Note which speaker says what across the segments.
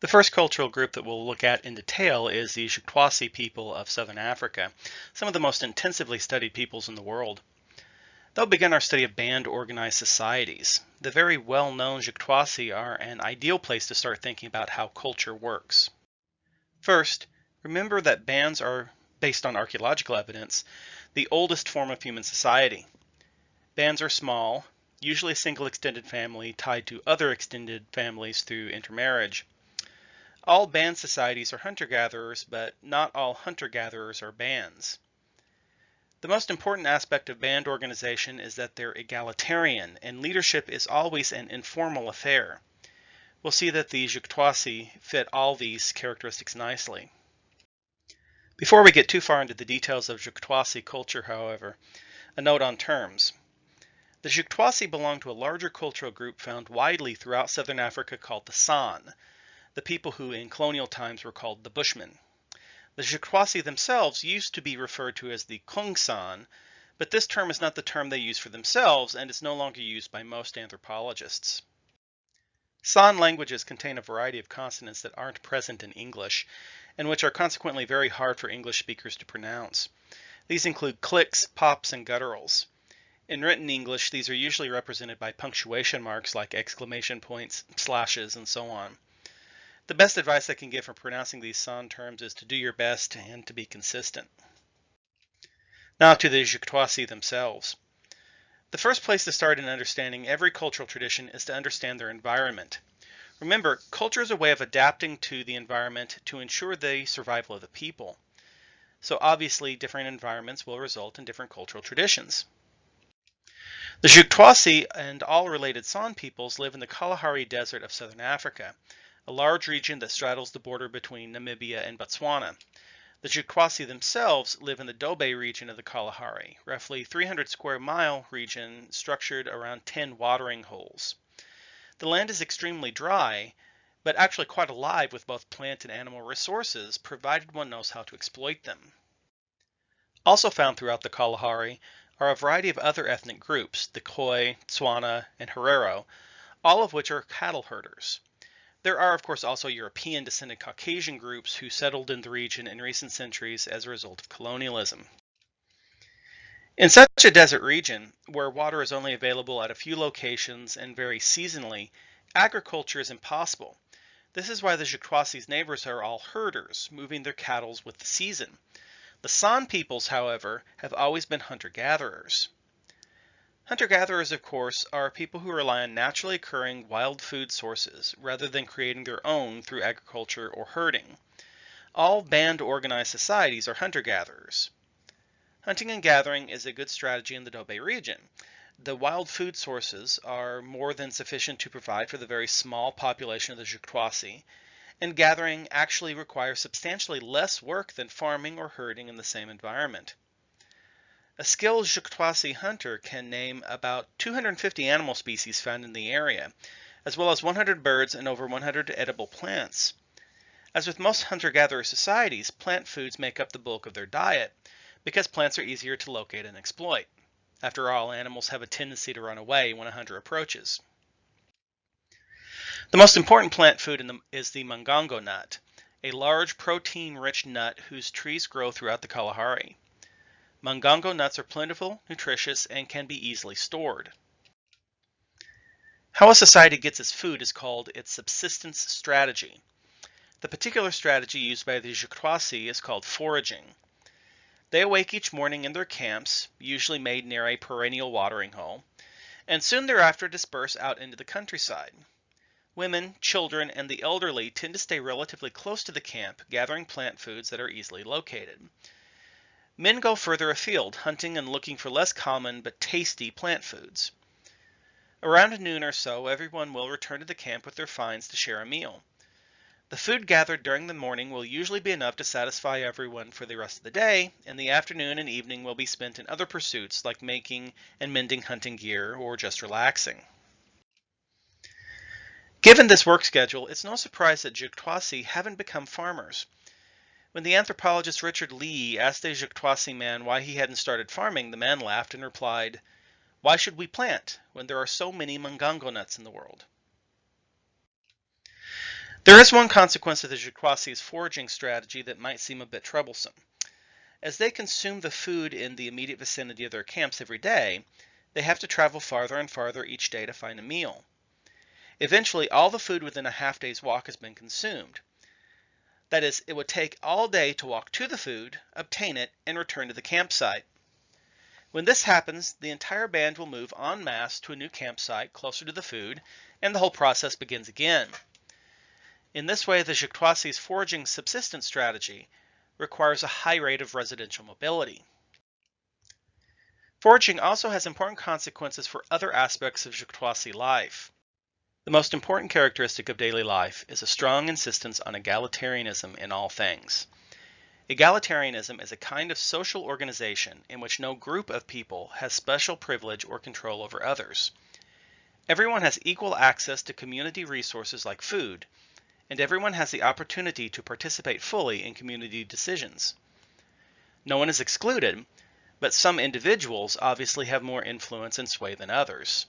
Speaker 1: The first cultural group that we'll look at in detail is the JUM'HOANSI people of southern Africa, some of the most intensively studied peoples in the world. They'll begin our study of band-organized societies. The very well-known JUM'HOANSI are an ideal place to start thinking about how culture works. First, remember that bands are, based on archaeological evidence, the oldest form of human society. Bands are small, usually a single extended family tied to other extended families through intermarriage. All band societies are hunter-gatherers, but not all hunter-gatherers are bands. The most important aspect of band organization is that they're egalitarian, and leadership is always an informal affair. We'll see that the JUM'HOANSI fit all these characteristics nicely. Before we get too far into the details of JUM'HOANSI culture, however, a note on terms. The JUM'HOANSI belong to a larger cultural group found widely throughout southern Africa called the San, the people who in colonial times were called the Bushmen. The JUM'HOANSI themselves used to be referred to as the Khoisan, but this term is not the term they use for themselves and is no longer used by most anthropologists. San languages contain a variety of consonants that aren't present in English, and which are consequently very hard for English speakers to pronounce. These include clicks, pops, and gutturals. In written English, these are usually represented by punctuation marks like exclamation points, slashes, and so on. The best advice I can give for pronouncing these San terms is to do your best and to be consistent. Now to the JUM'HOANSI themselves. The first place to start in understanding every cultural tradition is to understand their environment. Remember, culture is a way of adapting to the environment to ensure the survival of the people. So obviously, different environments will result in different cultural traditions. The JUM'HOANSI and all related San peoples live in the Kalahari Desert of southern Africa, a large region that straddles the border between Namibia and Botswana. The JUM'HOANSI themselves live in the Dobe region of the Kalahari, roughly 300 square mile region structured around 10 watering holes. The land is extremely dry, but actually quite alive with both plant and animal resources, provided one knows how to exploit them. Also found throughout the Kalahari are a variety of other ethnic groups, the Khoi, Tswana, and Herero, all of which are cattle herders. There are, of course, also European-descended Caucasian groups who settled in the region in recent centuries as a result of colonialism. In such a desert region, where water is only available at a few locations and very seasonally, agriculture is impossible. This is why the JUM'HOANSI's neighbors are all herders, moving their cattle with the season. The San peoples, however, have always been hunter-gatherers. Hunter-gatherers, of course, are people who rely on naturally occurring wild food sources rather than creating their own through agriculture or herding. All band-organized societies are hunter-gatherers. Hunting and gathering is a good strategy in the Dobe region. The wild food sources are more than sufficient to provide for the very small population of the JUM'HOANSI, and gathering actually requires substantially less work than farming or herding in the same environment. A skilled JUM'HOANSI hunter can name about 250 animal species found in the area, as well as 100 birds and over 100 edible plants. As with most hunter-gatherer societies, plant foods make up the bulk of their diet, because plants are easier to locate and exploit. After all, animals have a tendency to run away when a hunter approaches. The most important plant food is the mongongo nut, a large protein-rich nut whose trees grow throughout the Kalahari. Mongongo nuts are plentiful, nutritious, and can be easily stored. How a society gets its food is called its subsistence strategy. The particular strategy used by the JUM'HOANSI is called foraging. They awake each morning in their camps, usually made near a perennial watering hole, and soon thereafter disperse out into the countryside. Women, children, and the elderly tend to stay relatively close to the camp, gathering plant foods that are easily located. Men go further afield, hunting and looking for less common but tasty plant foods. Around noon or so, everyone will return to the camp with their finds to share a meal. The food gathered during the morning will usually be enough to satisfy everyone for the rest of the day, and the afternoon and evening will be spent in other pursuits like making and mending hunting gear or just relaxing. Given this work schedule, it's no surprise that JUM'HOANSI haven't become farmers. When the anthropologist Richard Lee asked a JUM'HOANSI man why he hadn't started farming, the man laughed and replied, "Why should we plant when there are so many mongongo nuts in the world?" There is one consequence of the JUM'HOANSI's foraging strategy that might seem a bit troublesome. As they consume the food in the immediate vicinity of their camps every day, they have to travel farther and farther each day to find a meal. Eventually, all the food within a half-day's walk has been consumed. That is, it would take all day to walk to the food, obtain it, and return to the campsite. When this happens, the entire band will move en masse to a new campsite closer to the food, and the whole process begins again. In this way, the JUM'HOANSI's foraging subsistence strategy requires a high rate of residential mobility. Foraging also has important consequences for other aspects of JUM'HOANSI life. The most important characteristic of daily life is a strong insistence on egalitarianism in all things. Egalitarianism is a kind of social organization in which no group of people has special privilege or control over others. Everyone has equal access to community resources like food, and everyone has the opportunity to participate fully in community decisions. No one is excluded, but some individuals obviously have more influence and sway than others.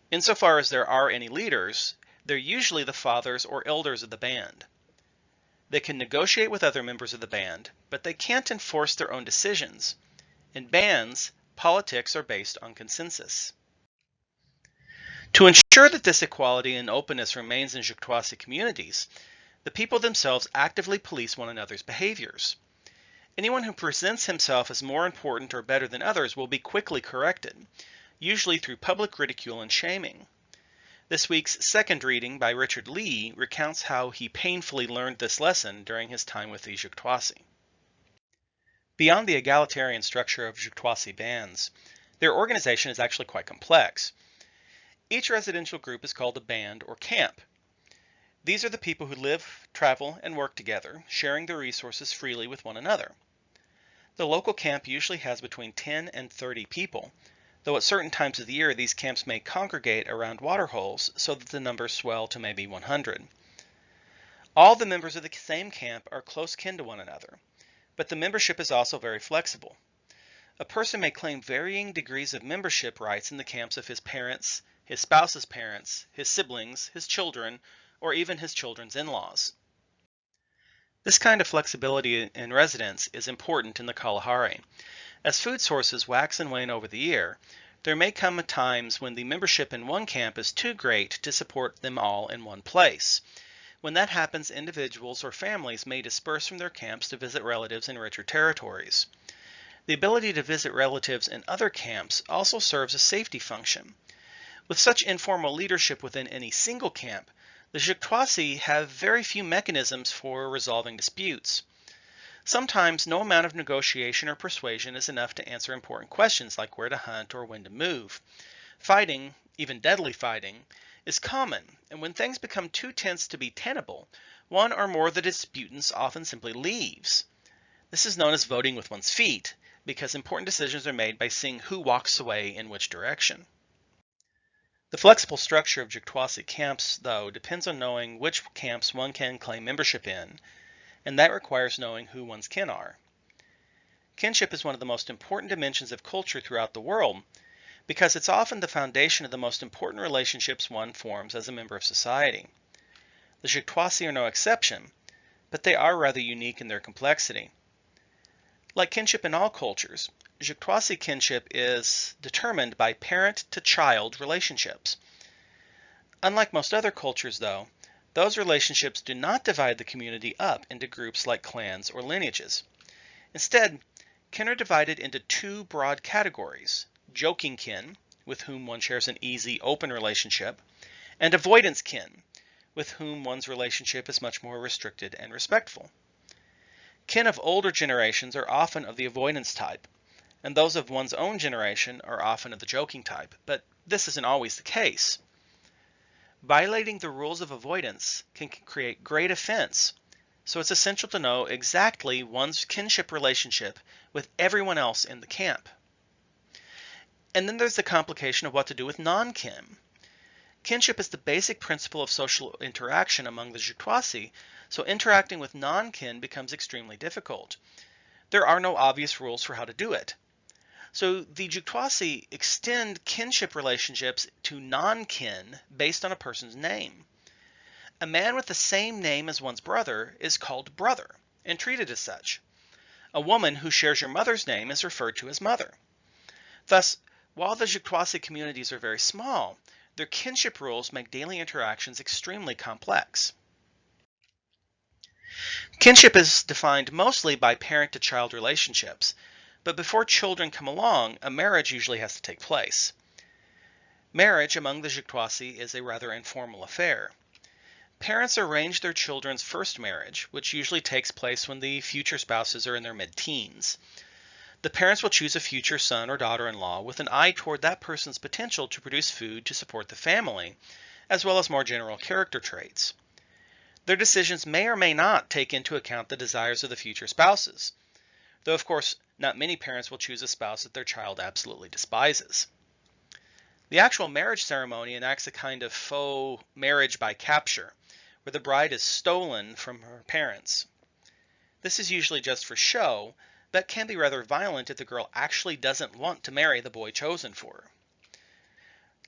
Speaker 1: Insofar as there are any leaders, they're usually the fathers or elders of the band. They can negotiate with other members of the band, but they can't enforce their own decisions. In bands, politics are based on consensus. To ensure that this equality and openness remains in JUM'HOANSI communities, the people themselves actively police one another's behaviors. Anyone who presents himself as more important or better than others will be quickly corrected, usually through public ridicule and shaming. This week's second reading by Richard Lee recounts how he painfully learned this lesson during his time with the JUM'HOANSI. Beyond the egalitarian structure of JUM'HOANSI bands, their organization is actually quite complex. Each residential group is called a band or camp. These are the people who live, travel, and work together, sharing their resources freely with one another. The local camp usually has between 10 and 30 people, though at certain times of the year these camps may congregate around water holes so that the numbers swell to maybe 100. All the members of the same camp are close kin to one another, but the membership is also very flexible. A person may claim varying degrees of membership rights in the camps of his parents, his spouse's parents, his siblings, his children, or even his children's in-laws. This kind of flexibility in residence is important in the Kalahari. As food sources wax and wane over the year, there may come times when the membership in one camp is too great to support them all in one place. When that happens, individuals or families may disperse from their camps to visit relatives in richer territories. The ability to visit relatives in other camps also serves a safety function. With such informal leadership within any single camp, the JUM'HOANSI have very few mechanisms for resolving disputes. Sometimes no amount of negotiation or persuasion is enough to answer important questions like where to hunt or when to move. Fighting, even deadly fighting, is common, and when things become too tense to be tenable, one or more of the disputants often simply leaves. This is known as voting with one's feet, because important decisions are made by seeing who walks away in which direction. The flexible structure of JUM'HOANSI camps, though, depends on knowing which camps one can claim membership in, and that requires knowing who one's kin are. Kinship is one of the most important dimensions of culture throughout the world, because it's often the foundation of the most important relationships one forms as a member of society. The JUM'HOANSI are no exception, but they are rather unique in their complexity. Like kinship in all cultures, JUM'HOANSI kinship is determined by parent-to-child relationships. Unlike most other cultures, though, those relationships do not divide the community up into groups like clans or lineages. Instead, kin are divided into two broad categories: joking kin, with whom one shares an easy, open relationship, and avoidance kin, with whom one's relationship is much more restricted and respectful. Kin of older generations are often of the avoidance type, and those of one's own generation are often of the joking type, but this isn't always the case. Violating the rules of avoidance can create great offense, so it's essential to know exactly one's kinship relationship with everyone else in the camp. And then there's the complication of what to do with non-kin. Kinship is the basic principle of social interaction among the JUM'HOANSI, so interacting with non-kin becomes extremely difficult. There are no obvious rules for how to do it. So the JUM'HOANSI extend kinship relationships to non-kin based on a person's name. A man with the same name as one's brother is called brother and treated as such. A woman who shares your mother's name is referred to as mother. Thus, while the Juktuasi communities are very small, their kinship rules make daily interactions extremely complex. Kinship is defined mostly by parent-to-child relationships, but before children come along, a marriage usually has to take place. Marriage among the Juktuasi is a rather informal affair. Parents arrange their children's first marriage, which usually takes place when the future spouses are in their mid-teens. The parents will choose a future son or daughter-in-law with an eye toward that person's potential to produce food to support the family, as well as more general character traits. Their decisions may or may not take into account the desires of the future spouses, though of course not many parents will choose a spouse that their child absolutely despises. The actual marriage ceremony enacts a kind of faux marriage by capture, where the bride is stolen from her parents. This is usually just for show, but can be rather violent if the girl actually doesn't want to marry the boy chosen for her.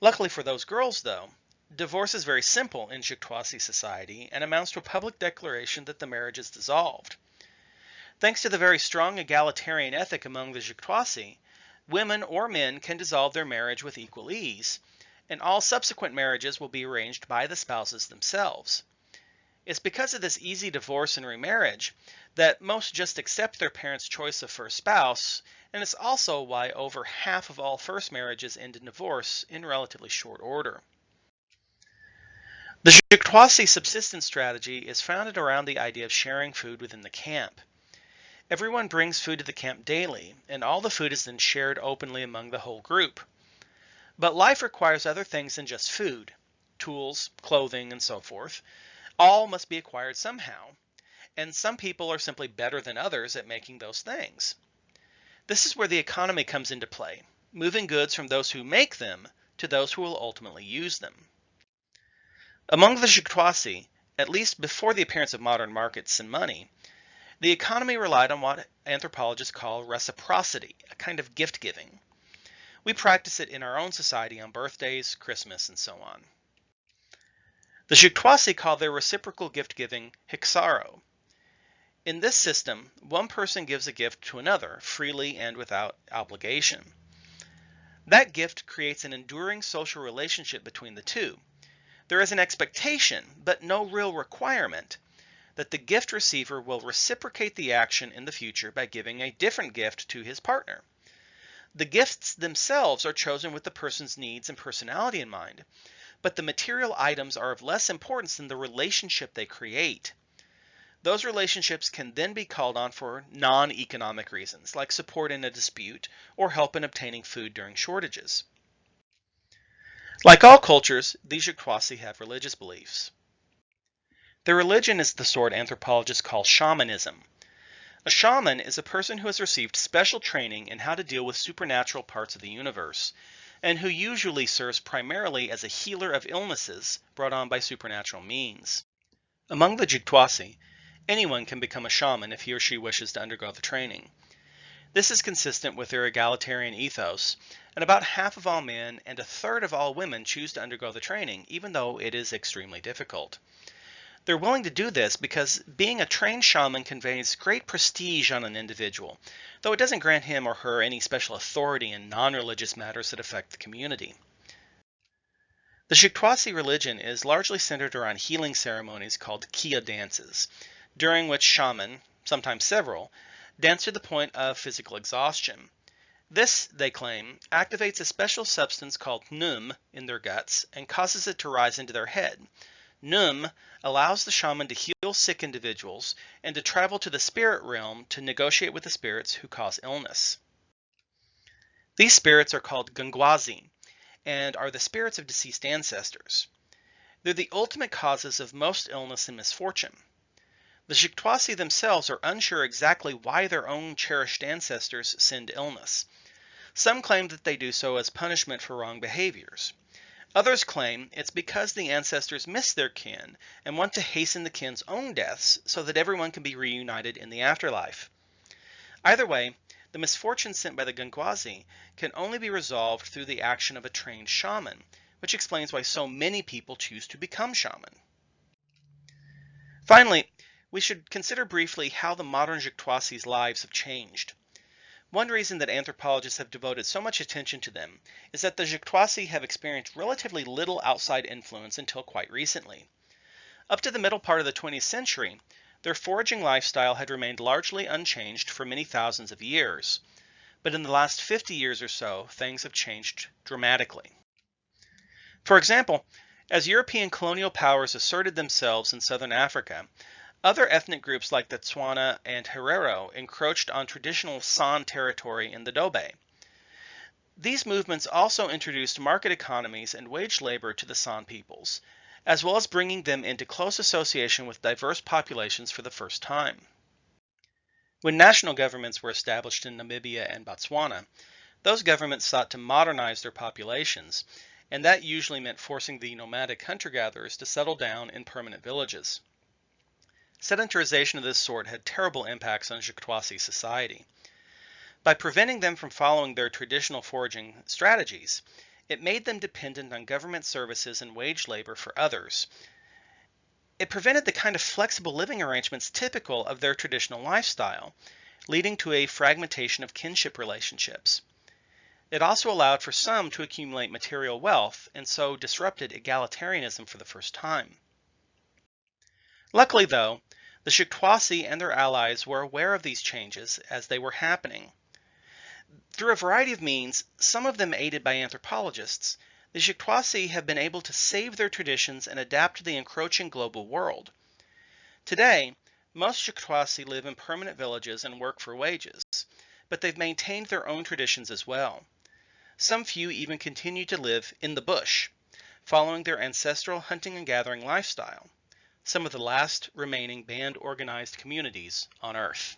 Speaker 1: Luckily for those girls, though, divorce is very simple in Juktuasi society and amounts to a public declaration that the marriage is dissolved. Thanks to the very strong egalitarian ethic among the Juktuasi, women or men can dissolve their marriage with equal ease, and all subsequent marriages will be arranged by the spouses themselves. It's because of this easy divorce and remarriage that most just accept their parents' choice of first spouse, and it's also why over half of all first marriages end in divorce in relatively short order. The Juktuasi subsistence strategy is founded around the idea of sharing food within the camp. Everyone brings food to the camp daily, and all the food is then shared openly among the whole group. But life requires other things than just food, tools, clothing, and so forth. All must be acquired somehow, and some people are simply better than others at making those things. This is where the economy comes into play, moving goods from those who make them to those who will ultimately use them. Among the Juktuasi, at least before the appearance of modern markets and money, the economy relied on what anthropologists call reciprocity, a kind of gift-giving. We practice it in our own society on birthdays, Christmas, and so on. The Juktuasi call their reciprocal gift-giving hiksaro. In this system, one person gives a gift to another freely and without obligation. That gift creates an enduring social relationship between the two. There is an expectation, but no real requirement, that the gift receiver will reciprocate the action in the future by giving a different gift to his partner. The gifts themselves are chosen with the person's needs and personality in mind, but the material items are of less importance than the relationship they create. Those relationships can then be called on for non-economic reasons, like support in a dispute or help in obtaining food during shortages. Like all cultures, these Juktuasi have religious beliefs. Their religion is the sort anthropologists call shamanism. A shaman is a person who has received special training in how to deal with supernatural parts of the universe, and who usually serves primarily as a healer of illnesses brought on by supernatural means. Among the Juktuasi, anyone can become a shaman if he or she wishes to undergo the training. This is consistent with their egalitarian ethos, and about half of all men and a third of all women choose to undergo the training, even though it is extremely difficult. They're willing to do this because being a trained shaman conveys great prestige on an individual, though it doesn't grant him or her any special authority in non-religious matters that affect the community. The Juktuasi religion is largely centered around healing ceremonies called kia dances, during which shaman, sometimes several, dance to the point of physical exhaustion. This, they claim, activates a special substance called num in their guts and causes it to rise into their head. Num allows the shaman to heal sick individuals and to travel to the spirit realm to negotiate with the spirits who cause illness. These spirits are called GANGWASI and are the spirits of deceased ancestors. They're the ultimate causes of most illness and misfortune. The Juktuasi themselves are unsure exactly why their own cherished ancestors send illness. Some claim that they do so as punishment for wrong behaviors. Others claim it's because the ancestors miss their kin and want to hasten the kin's own deaths so that everyone can be reunited in the afterlife. Either way, the misfortune sent by the GANGWASI can only be resolved through the action of a trained shaman, which explains why so many people choose to become shaman. Finally, we should consider briefly how the modern Jukwasis' lives have changed. One reason that anthropologists have devoted so much attention to them is that the Jukwasi have experienced relatively little outside influence until quite recently. Up to the middle part of the 20th century, their foraging lifestyle had remained largely unchanged for many thousands of years. But in the last 50 years or so, things have changed dramatically. For example, as European colonial powers asserted themselves in southern Africa, other ethnic groups like the Tswana and Herero encroached on traditional San territory in the Dobe. These movements also introduced market economies and wage labor to the San peoples, as well as bringing them into close association with diverse populations for the first time. When national governments were established in Namibia and Botswana, those governments sought to modernize their populations, and that usually meant forcing the nomadic hunter-gatherers to settle down in permanent villages. Sedentarization of this sort had terrible impacts on Jukwasi society. By preventing them from following their traditional foraging strategies, it made them dependent on government services and wage labor for others. It prevented the kind of flexible living arrangements typical of their traditional lifestyle, leading to a fragmentation of kinship relationships. It also allowed for some to accumulate material wealth, and so disrupted egalitarianism for the first time. Luckily, though, the Jukwasi and their allies were aware of these changes as they were happening. Through a variety of means, some of them aided by anthropologists, the Jukwasi have been able to save their traditions and adapt to the encroaching global world. Today, most Jukwasi live in permanent villages and work for wages, but they've maintained their own traditions as well. Some few even continue to live in the bush, following their ancestral hunting and gathering lifestyle, some of the last remaining band-organized communities on Earth.